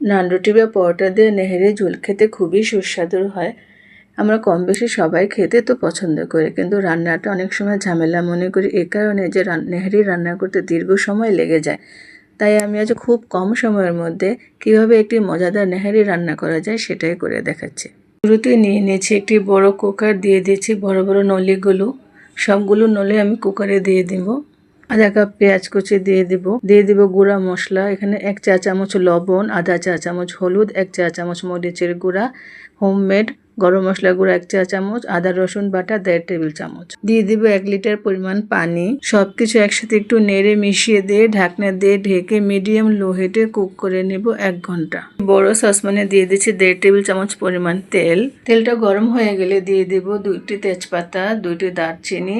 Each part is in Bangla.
নান রুটি বা পরোটা দিয়ে নেহেরি ঝোল খেতে খুবই সুস্বাদু হয়। আমরা কম বেশি সবাই খেতে তো পছন্দ করি, কিন্তু রান্নাটা অনেক সময় ঝামেলা মনে করি এই কারণে যে নেহেরি রান্না করতে দীর্ঘ সময় লেগে যায়। তাই আমি আজ খুব কম সময়ের মধ্যে কিভাবে একটি মজাদার নেহেরি রান্না করা যায় সেটাই করে দেখাচ্ছি। শুরুতে নিয়ে নিয়েছি একটি বড় কুকার, দিয়ে দিয়েছি বড় বড় নলিগুলো। সবগুলো নলে আমি কুকারে দিয়ে দিব। আধা কাপ পেঁয়াজ কুচি দিয়ে দিব গুঁড়া মশলা। এখানে 1 চা চামচ লবণ, আধা চা চামচ হলুদ, 1 চা চামচ মরিচের গুঁড়া, হোমমেড গরম মশলা গুঁড়া 1 চা চামচ, আদা রসুন বাটা 1.5 টেবিল চামচ। দিয়ে দিব 1 লিটার পরিমাণ পানি। সবকিছু একসাথে একটু নেড়ে মিশিয়ে দিয়ে ঢাকনা দিয়ে ঢেকে মিডিয়াম লো হিটে কুক করে নেব 1 ঘন্টা। বড় সসপ্যানে দিয়ে দিচ্ছি 1.5 টেবিল চামচ পরিমাণ তেল। তেলটা গরম হয়ে গেলে দিয়ে দিব 2টি তেজপাতা, 2টি দারচিনি,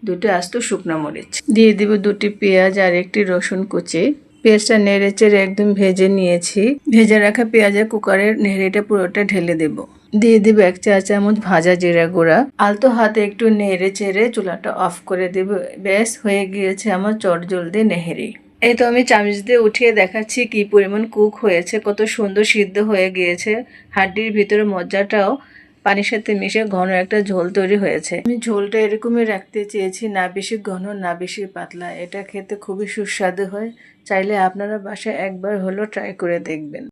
2টি আস্ত শুকনো মরিচ। দিয়ে দিব 2টি পেঁয়াজ আর 1টি রসুন কুচি। পেঁয়াজটা নেড়ে চেড়ে একদম ভেজে নিয়েছি। ভেজে রাখা পেঁয়াজে কুকারের নেড়েটা পুরোটা ঢেলে দেব। দিয়ে দিব 1 চা চামচ ভাজা জিরা গুঁড়া। আলতো হাতে একটু নেড়ে চেড়ে চুলাটা অফ করে দেব। ব্যাস হয়ে গিয়েছে আমার চটজলদি নেহেরি। এই তো আমি চামচ দিয়ে উঠিয়ে দেখাচ্ছি কি পরিমাণ কুক হয়েছে, কত সুন্দর সিদ্ধ হয়ে গিয়েছে। হাড্ডির ভিতরে মজ্জাটাও পানির সাথে মিশে ঘন একটা ঝোল তৈরি হয়েছে। আমি ঝোলটা এরকমই রাখতে চেয়েছি, না বেশি ঘন না বেশি পাতলা। এটা খেতে খুবই সুস্বাদু হয়। চাইলে আপনারা বাসায় একবার হলেও ট্রাই করে দেখবেন।